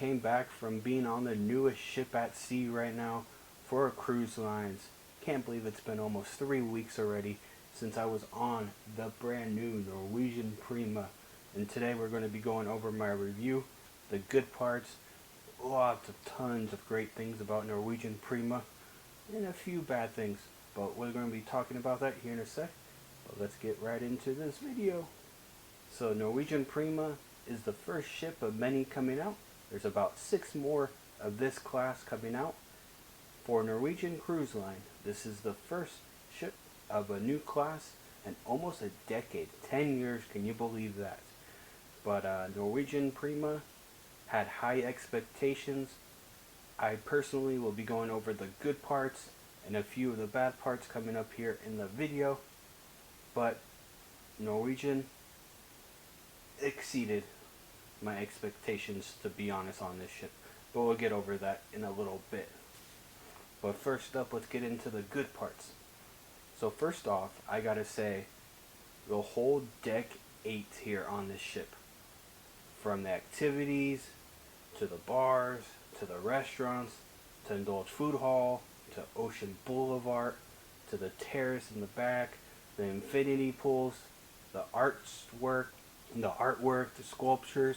Came back from being on the newest ship at sea right now for cruise lines. Can't believe it's been almost 3 weeks already since I was on the brand new Norwegian Prima. And today we're going to be going over my review, the good parts, lots of tons of great things about Norwegian Prima, and a few bad things. But we're going to be talking about that here in a sec. But let's get right into this video. So Norwegian Prima is the first ship of many coming out. There's about 6 more of this class coming out. For Norwegian Cruise Line, this is the first ship of a new class in almost a decade. 10 years, can you believe that? But Norwegian Prima had high expectations. I personally will be going over the good parts and a few of the bad parts coming up here in the video. But Norwegian exceeded my expectations, to be honest, on this ship, but we'll get over that in a little bit. But first up, let's get into the good parts. So first off, I gotta say, the whole deck 8 here on this ship, from the activities to the bars to the restaurants to Indulge Food Hall to Ocean Boulevard to the terrace in the back, the infinity pools, the artwork, the sculptures.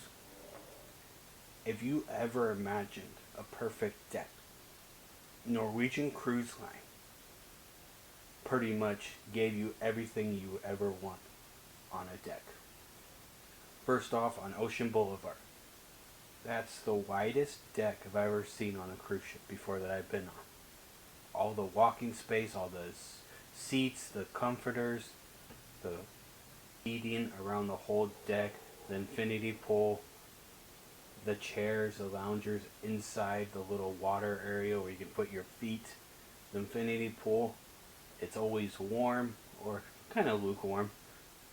If you ever imagined a perfect deck, Norwegian Cruise Line pretty much gave you everything you ever want on a deck. First off, on Ocean Boulevard, that's the widest deck I've ever seen on a cruise ship before that I've been on. All the walking space, all the seats, the comforters, the eating around the whole deck, the infinity pool, the chairs, the loungers inside the little water area where you can put your feet, the infinity pool. It's always warm, or kind of lukewarm,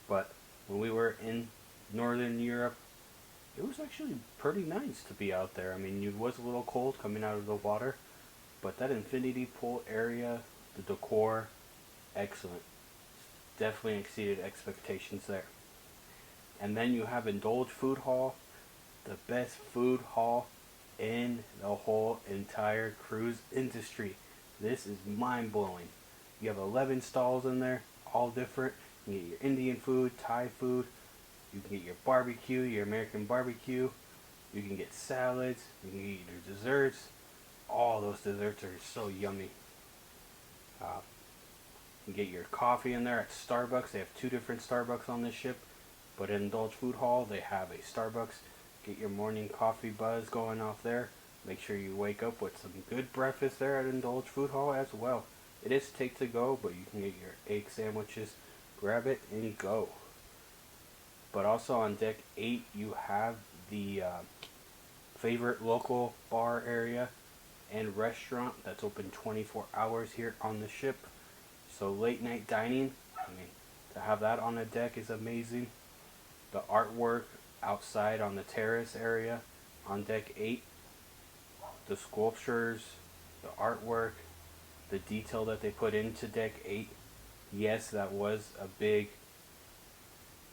but when we were in Northern Europe, it was actually pretty nice to be out there. I mean, it was a little cold coming out of the water, but that infinity pool area, the decor, excellent. Definitely exceeded expectations there. And then you have Indulge Food Hall, the best food hall in the whole entire cruise industry. This is mind-blowing. You have 11 stalls in there, all different. You can get your Indian food, Thai food, you can get your barbecue, your American barbecue, you can get salads, you can get your desserts. All those desserts are so yummy. You can get your coffee in there at Starbucks. They have 2 different Starbucks on this ship, but in Indulge Food Hall they have a Starbucks. Get your morning coffee buzz going off there. Make sure you wake up with some good breakfast there at Indulge Food Hall as well. It is take to go, but you can get your egg sandwiches, grab it and go. But also on deck 8 you have the favorite local bar area and restaurant that's open 24 hours here on the ship. So late night dining, I mean, to have that on the deck is amazing. The artwork outside on the terrace area on deck 8, the sculptures, the artwork, the detail that they put into deck 8. Yes, that was a big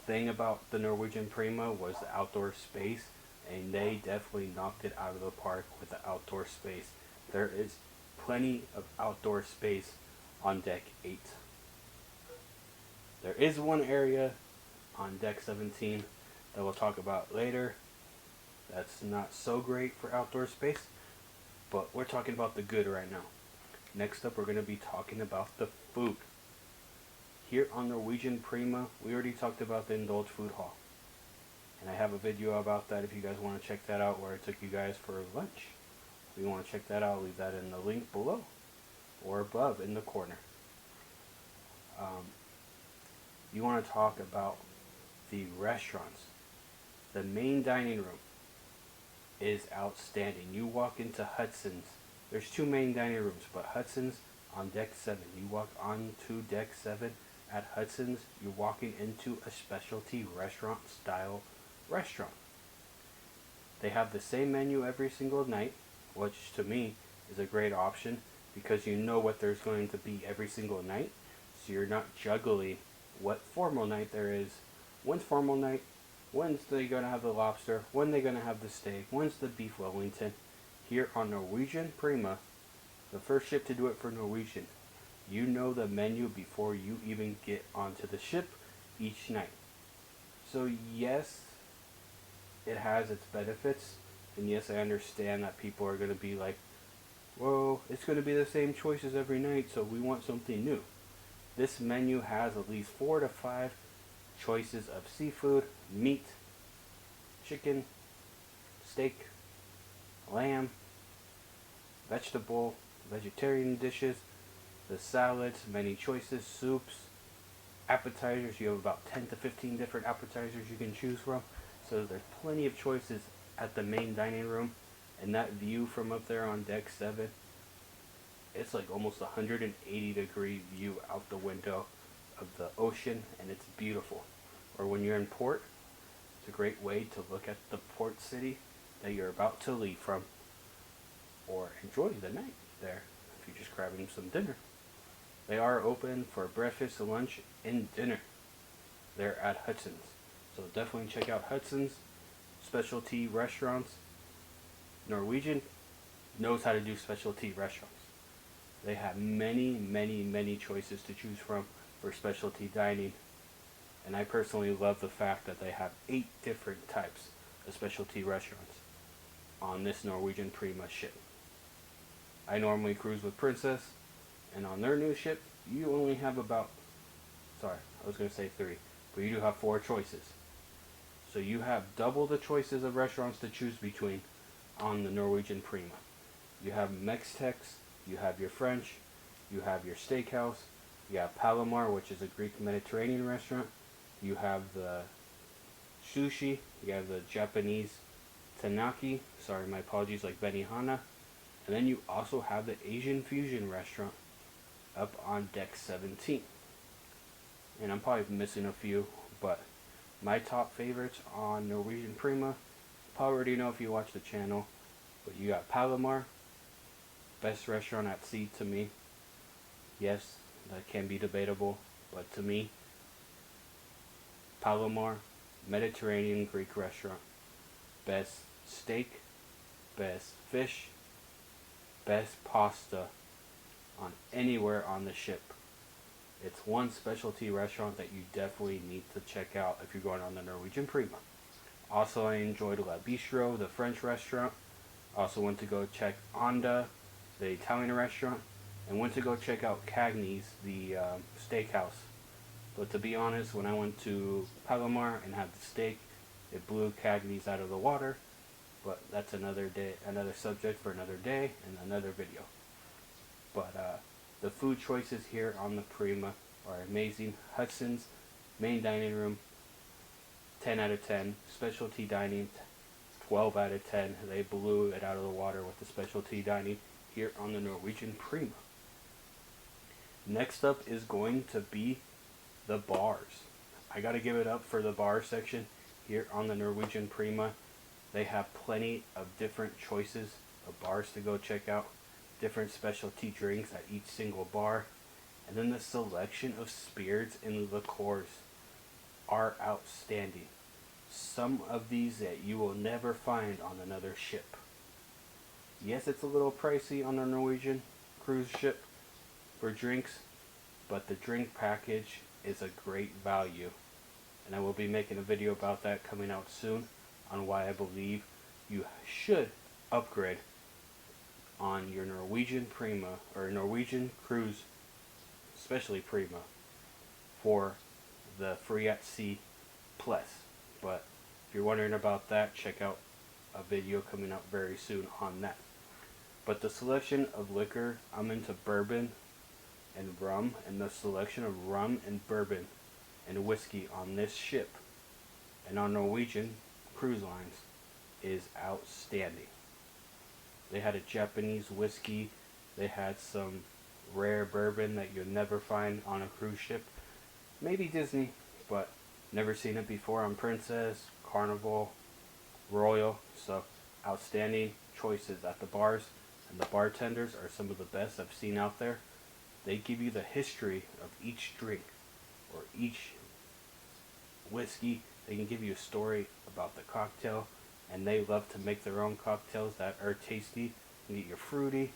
thing about the Norwegian Prima, was the outdoor space, and they definitely knocked it out of the park with the outdoor space. There is plenty of outdoor space on deck 8. There is one area on deck 17 that we'll talk about later that's not so great for outdoor space, but we're talking about the good right now. Next up, we're going to be talking about the food. Here on Norwegian Prima, we already talked about the Indulge Food Hall, and I have a video about that if you guys want to check that out, where I took you guys for lunch. If you want to check that out, I'll leave that in the link below or above in the corner. You want to talk about the restaurants. The main dining room is outstanding. You walk into Hudsons. There's 2 main dining rooms, but Hudsons on deck 7. You walk on to deck 7 at Hudsons, you're walking into a specialty restaurant style restaurant. They have the same menu every single night, which to me is a great option because you know what there's going to be every single night, so you're not juggling what formal night there is. One's formal night, When's they gonna have the lobster? When they gonna have the steak? When's the beef Wellington? Here on Norwegian Prima, the first ship to do it for Norwegian. You know the menu before you even get onto the ship each night. So yes, it has its benefits, and yes, I understand that people are going to be like, well, it's going to be the same choices every night, so we want something new. This menu has at least 4 to 5 choices of seafood, meat, chicken, steak, lamb, vegetarian dishes, the salads, many choices, soups, appetizers. You have about 10 to 15 different appetizers you can choose from. So there's plenty of choices at the main dining room. And that view from up there on deck 7, it's like almost 180-degree view out the window of the ocean, and it's beautiful. Or when you're in port, it's a great way to look at the port city that you're about to leave from, or enjoy the night there if you're just grabbing some dinner. They are open for breakfast, lunch, and dinner. They're at Hudsons. So definitely check out Hudsons, specialty restaurants. Norwegian knows how to do specialty restaurants. They have many choices to choose from for specialty dining. And I personally love the fact that they have 8 different types of specialty restaurants on this Norwegian Prima ship. I normally cruise with Princess, and on their new ship, you only have about, I was going to say 3, but you do have 4 choices. So you have double the choices of restaurants to choose between on the Norwegian Prima. You have Mex-Tex, you have your French, you have your steakhouse, you have Palomar, which is a Greek Mediterranean restaurant, you have the sushi, you have the Japanese Tanaki, my apologies, like Benihana, and then you also have the Asian fusion restaurant up on deck 17. And I'm probably missing a few, but my top favorites on Norwegian Prima, probably already know if you watch the channel, but you got Palomar, best restaurant at sea to me. Yes, that can be debatable, but to me, Palomar, Mediterranean Greek restaurant, best steak, best fish, best pasta on anywhere on the ship. It's one specialty restaurant that you definitely need to check out if you're going on the Norwegian Prima. Also, I enjoyed La Bistro, the French restaurant. Also went to go check Onda, the Italian restaurant, and went to go check out Cagney's, the steakhouse. But to be honest, when I went to Palomar and had the steak, it blew Cagney's out of the water. But that's another day, another subject for another day and another video. But the food choices here on the Prima are amazing. Hudson's, main dining room, 10 out of 10. Specialty dining, 12 out of 10. They blew it out of the water with the specialty dining here on the Norwegian Prima. Next up is going to be the bars. I gotta give it up for the bar section here on the Norwegian Prima. They have plenty of different choices of bars to go check out. Different specialty drinks at each single bar. And then the selection of spirits and liqueurs are outstanding. Some of these that you will never find on another ship. Yes, it's a little pricey on a Norwegian cruise ship for drinks, but the drink package is a great value. And I will be making a video about that coming out soon on why I believe you should upgrade on your Norwegian Prima or Norwegian Cruise, especially Prima, for the Free at Sea Plus. But if you're wondering about that, check out a video coming out very soon on that. But the selection of liquor, I'm into bourbon and rum, and the selection of rum and bourbon and whiskey on this ship and on Norwegian Cruise Lines is outstanding. They had a Japanese whiskey, they had some rare bourbon that you'll never find on a cruise ship. Maybe Disney, but never seen it before on Princess, Carnival, Royal. So outstanding choices at the bars, and the bartenders are some of the best I've seen out there. They give you the history of each drink or each whiskey They can give you a story about the cocktail, and they love to make their own cocktails that are tasty. You can get your fruity,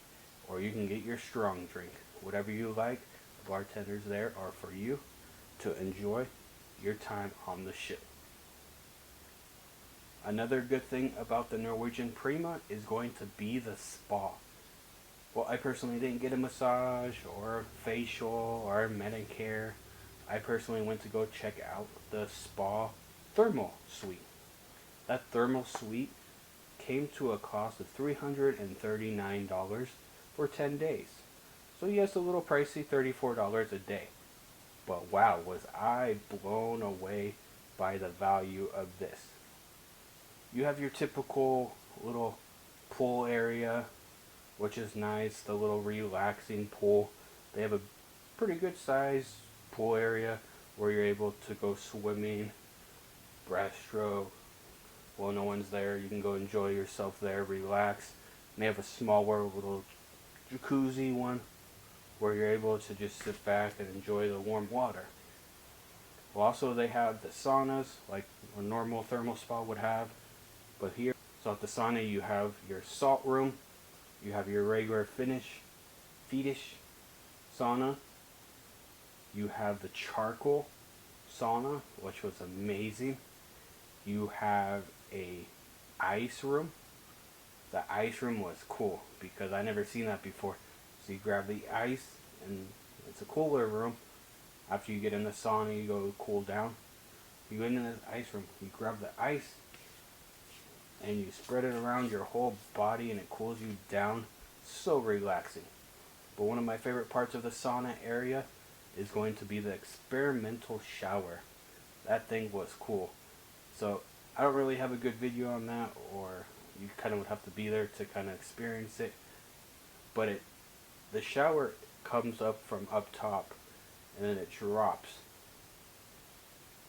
or you can get your strong drink. Whatever you like, the bartenders there are for you to enjoy your time on the ship. Another good thing about the Norwegian Prima is going to be the spa. Well, I personally didn't get a massage or facial or manicure. I personally went to go check out the spa thermal suite. That thermal suite came to a cost of $339 for 10 days. So yes, a little pricey, $34 a day. But wow, was I blown away by the value of this. You have your typical little pool area, which is nice, the little relaxing pool. They have a pretty good size pool area where you're able to go swimming, breaststroke. Well, no one's there, you can go enjoy yourself there, relax. And they have a smaller little jacuzzi one where you're able to just sit back and enjoy the warm water. Well, also they have the saunas like a normal thermal spa would have, but here, so at the sauna you have your salt room, you have your regular fetish sauna, you have the charcoal sauna, which was amazing. You have a ice room. The ice room was cool because I never seen that before. So you grab the ice, and it's a cooler room. After you get in the sauna, you go cool down. You go into this ice room, you grab the ice, and you spread it around your whole body, and it cools you down. So relaxing. But one of my favorite parts of the sauna area is going to be the experimental shower. That thing was cool. So I don't really have a good video on that, or you kind of would have to be there to kind of experience it. But the shower comes up from up top, and then it drops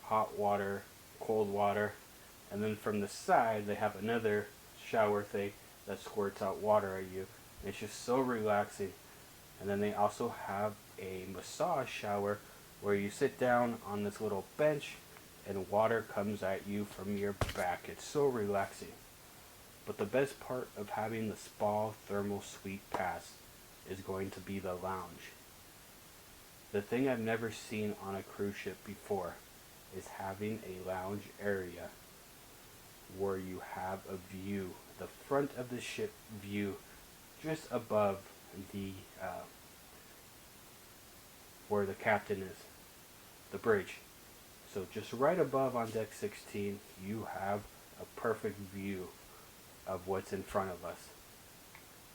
hot water, cold water, and then from the side they have another shower thing that squirts out water at you. And it's just so relaxing. And then they also have a massage shower where you sit down on this little bench and water comes at you from your back. It's so relaxing. But the best part of having the spa thermal suite pass is going to be the lounge. The thing I've never seen on a cruise ship before is having a lounge area where you have a view, the front of the ship view, just above the where the captain is, the bridge. So just right above on deck 16, you have a perfect view of what's in front of us.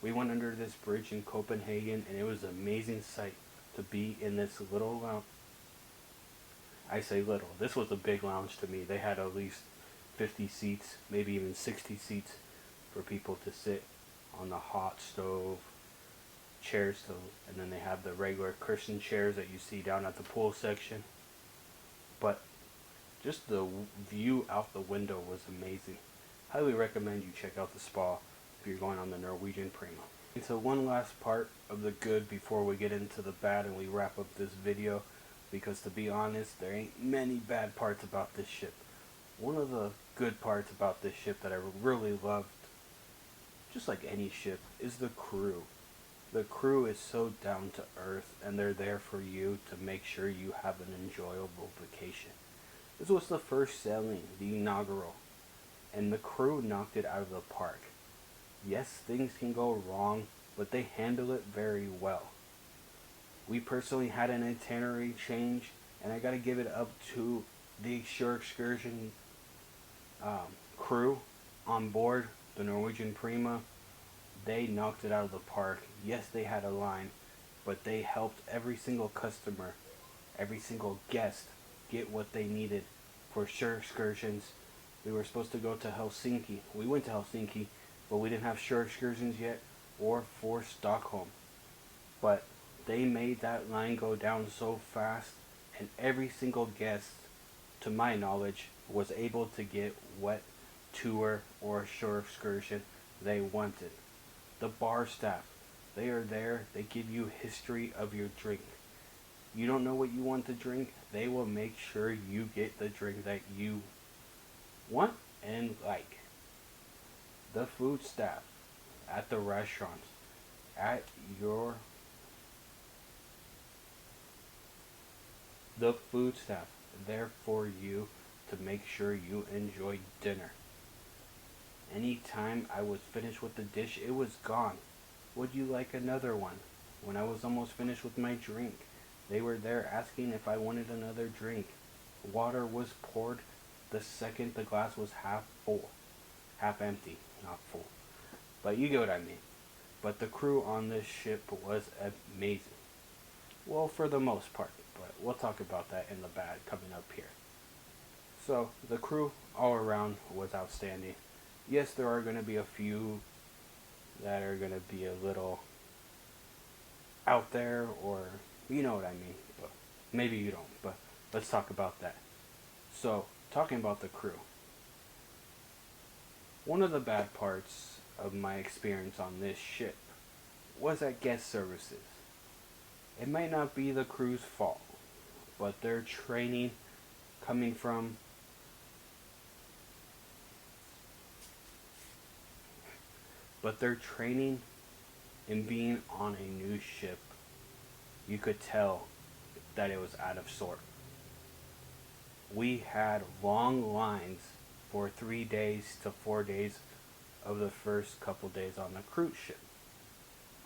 We went under this bridge in Copenhagen, and it was an amazing sight to be in this little lounge. I say little. This was a big lounge to me. They had at least 50 seats, maybe even 60 seats for people to sit on the hot stove, chairs, and then they have the regular cushion chairs that you see down at the pool section. But just the view out the window was amazing. Highly recommend you check out the spa if you're going on the Norwegian Prima. And so one last part of the good before we get into the bad and we wrap up this video, because to be honest, there ain't many bad parts about this ship. One of the good parts about this ship that I really loved, just like any ship, is the crew. The crew is so down to earth, and they're there for you to make sure you have an enjoyable vacation. This was the first sailing, the inaugural, and the crew knocked it out of the park. Yes, things can go wrong, but they handle it very well. We personally had an itinerary change, and I gotta give it up to the shore excursion crew on board the Norwegian Prima. They knocked it out of the park. Yes, they had a line, but they helped every single customer, every single guest get what they needed for shore excursions. We were supposed to go to Helsinki. We went to Helsinki, but we didn't have shore excursions yet, or for Stockholm. But they made that line go down so fast, and every single guest, to my knowledge, was able to get what tour or shore excursion they wanted. The bar staff, they are there. They give you history of your drink. You don't know what you want to drink, they will make sure you get the drink that you want and like. The food staff at the restaurants, at your the food staff there for you to make sure you enjoy dinner. Anytime I was finished with the dish, it was gone. Would you like another one? When I was almost finished with my drink, they were there asking if I wanted another drink. Water was poured the second the glass was half full. Half empty, not full. But you get what I mean. But the crew on this ship was amazing. Well, for the most part, but we'll talk about that in the bad coming up here. So, the crew all around was outstanding. Yes, there are going to be a few that are going to be a little out there, or you know what I mean, but maybe you don't, but let's talk about that. So, talking about the crew. One of the bad parts of my experience on this ship was at guest services. It might not be the crew's fault, but their training coming from but their training in being on a new ship, you could tell that it was out of sort. We had long lines for 3 days to 4 days of the first couple days on the cruise ship.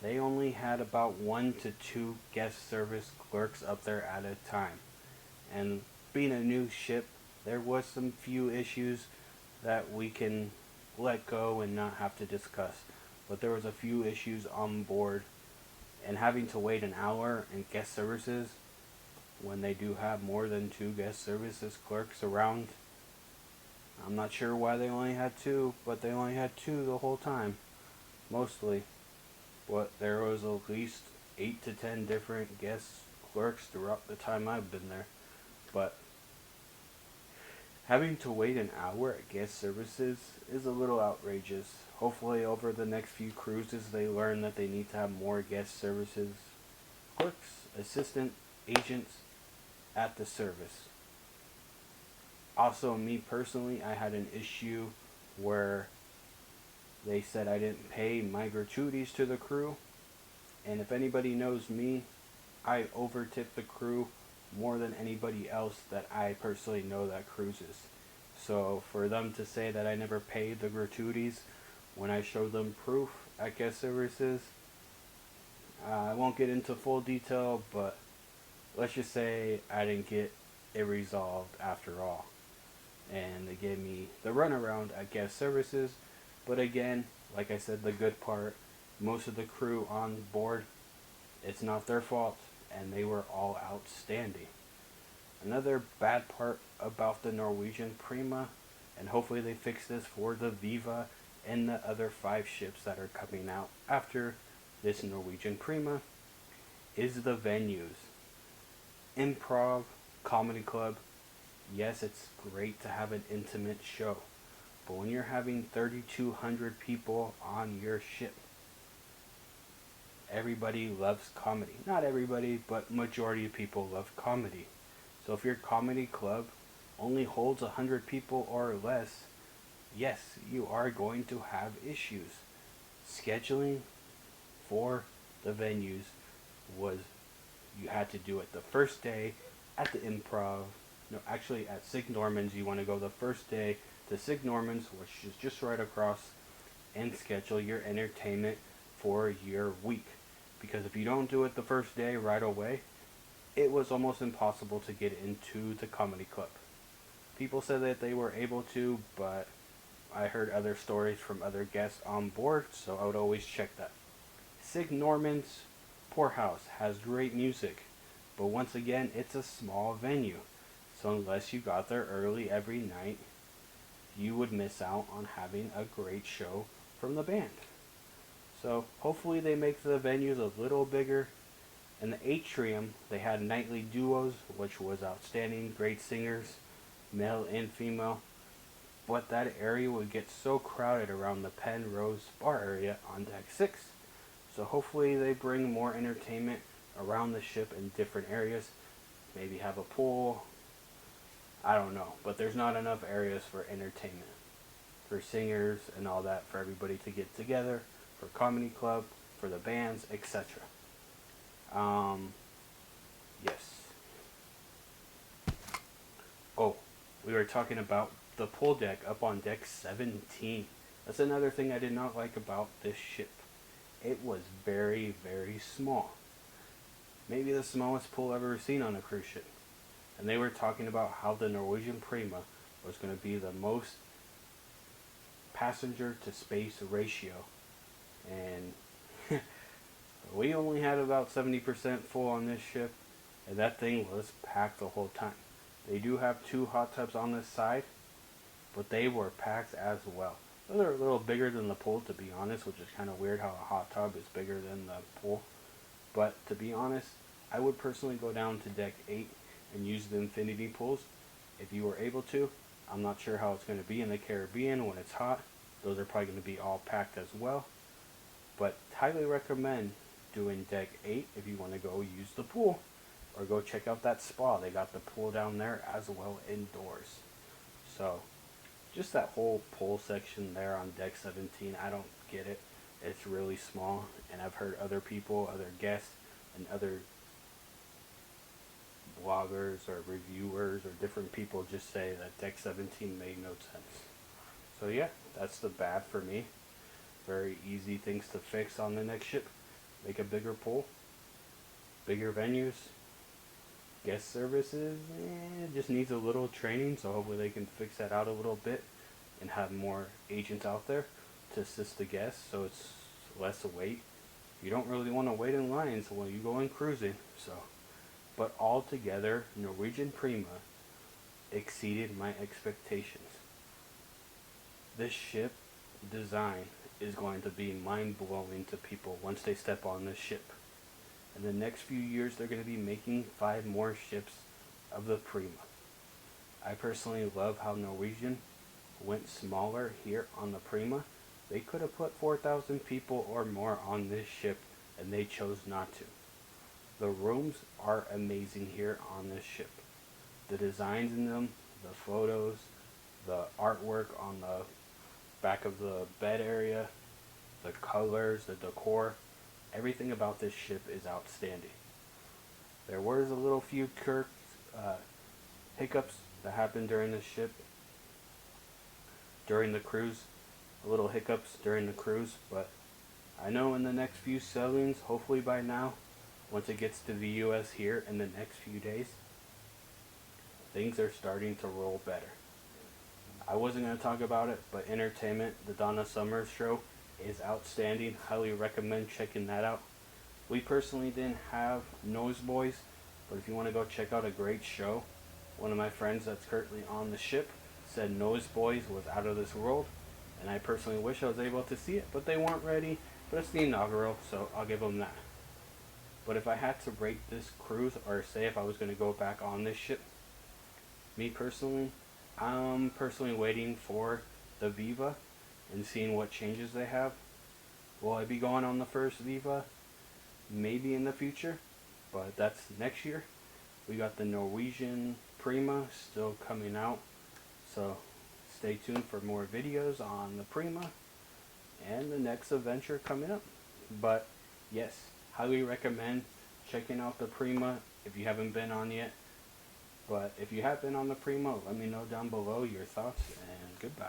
They only had about 1 to 2 guest service clerks up there at a time. And being a new ship, there was some few issues that we can let go and not have to discuss. But there was a few issues on board, and having to wait an hour in guest services when they do have more than 2 guest services clerks around. I'm not sure why they only had 2, but they only had 2 the whole time, mostly. But there was at least 8 to 10 different guest clerks throughout the time I've been there. But having to wait an hour at guest services is a little outrageous. Hopefully over the next few cruises they learn that they need to have more guest services clerks, assistant, agents at the service. Also, me personally, I had an issue where they said I didn't pay my gratuities to the crew. And if anybody knows me, I overtip the crew more than anybody else that I personally know that cruises. So for them to say that I never paid the gratuities when I showed them proof at guest services, I won't get into full detail, but let's just say I didn't get it resolved after all. And they gave me the runaround at guest services. But again, like I said, the good part, most of the crew on board, it's not their fault, and they were all outstanding. Another bad part about the Norwegian Prima, and hopefully they fix this for the Viva and the other 5 ships that are coming out after this Norwegian Prima, is the venues. Improv, comedy club, yes, it's great to have an intimate show. But when you're having 3,200 people on your ship, everybody loves comedy. Not everybody, but majority of people love comedy. So if your comedy club only holds 100 people or less, yes, you are going to have issues. Scheduling for the venues was, you had to do it the first day at the Improv. No, actually at Sig Normans, you want to go the first day to Sig Normans, which is just right across, and schedule your entertainment for your week. Because if you don't do it the first day right away, it was almost impossible to get into the comedy club. People said that they were able to, but I heard other stories from other guests on board, so I would always check that. Sig Normans Poorhouse has great music, but once again, it's a small venue. So unless you got there early every night, you would miss out on having a great show from the band. So hopefully they make the venues a little bigger. In the atrium, they had nightly duos, which was outstanding, great singers, male and female. But that area would get so crowded around the Penrose bar area on deck 6. So hopefully they bring more entertainment around the ship in different areas. Maybe have a pool, I don't know, but there's not enough areas for entertainment, for singers and all that, for everybody to get together, for comedy club, for the bands, etc. Um, yes. Oh, we were talking about the pool deck up on deck 17. That's another thing I did not like about this ship. It was very, very small. Maybe the smallest pool I've ever seen on a cruise ship. And they were talking about how the Norwegian Prima was going to be the most passenger to space ratio. And we only had about 70% full on this ship, and that thing was packed the whole time. They do have 2 hot tubs on this side, but they were packed as well. Those are a little bigger than the pool, to be honest, which is kind of weird how a hot tub is bigger than the pool. But to be honest, I would personally go down to deck 8 and use the infinity pools if you were able to. I'm not sure how it's going to be in the Caribbean when it's hot. Those are probably going to be all packed as well. But highly recommend doing deck 8 if you want to go use the pool. Or go check out that spa. They got the pool down there as well indoors. So, just that whole pool section there on deck 17, I don't get it. It's really small. And I've heard other people, other guests, and other bloggers or reviewers or different people just say that deck 17 made no sense. So yeah, that's the bad for me. Very easy things to fix on the next ship. Make a bigger pool, bigger venues, guest services, just needs a little training, so hopefully they can fix that out a little bit and have more agents out there to assist the guests so it's less a wait. You don't really want to wait in lines while you go in cruising, so. But altogether, Norwegian Prima exceeded my expectations. This ship design is going to be mind-blowing to people once they step on this ship. In the next few years, they're going to be making 5 more ships of the Prima. I personally love how Norwegian went smaller here on the Prima. They could have put 4,000 people or more on this ship, and they chose not to. The rooms are amazing here on this ship. The designs in them, the photos, the artwork on the back of the bed area, the colors, the decor, everything about this ship is outstanding. There was a little few hiccups that happened during the ship, during the cruise, but I know in the next few sailings, hopefully by now, once it gets to the US here in the next few days, things are starting to roll better. I wasn't going to talk about it, but Entertainment, the Donna Summers show, is outstanding. Highly recommend checking that out. We personally didn't have Noseboys, but if you want to go check out a great show, one of my friends that's currently on the ship said Noseboys was out of this world, and I personally wish I was able to see it, but they weren't ready. But it's the inaugural, so I'll give them that. But if I had to rate this cruise, or say if I was going to go back on this ship, me personally, I'm personally waiting for the Viva and seeing what changes they have. Will I be going on the first Viva? Maybe in the future, but that's next year. We got the Norwegian Prima still coming out, so stay tuned for more videos on the Prima and the next adventure coming up. But yes, highly recommend checking out the Prima if you haven't been on yet. But if you have been on the Prima, let me know down below your thoughts, and goodbye.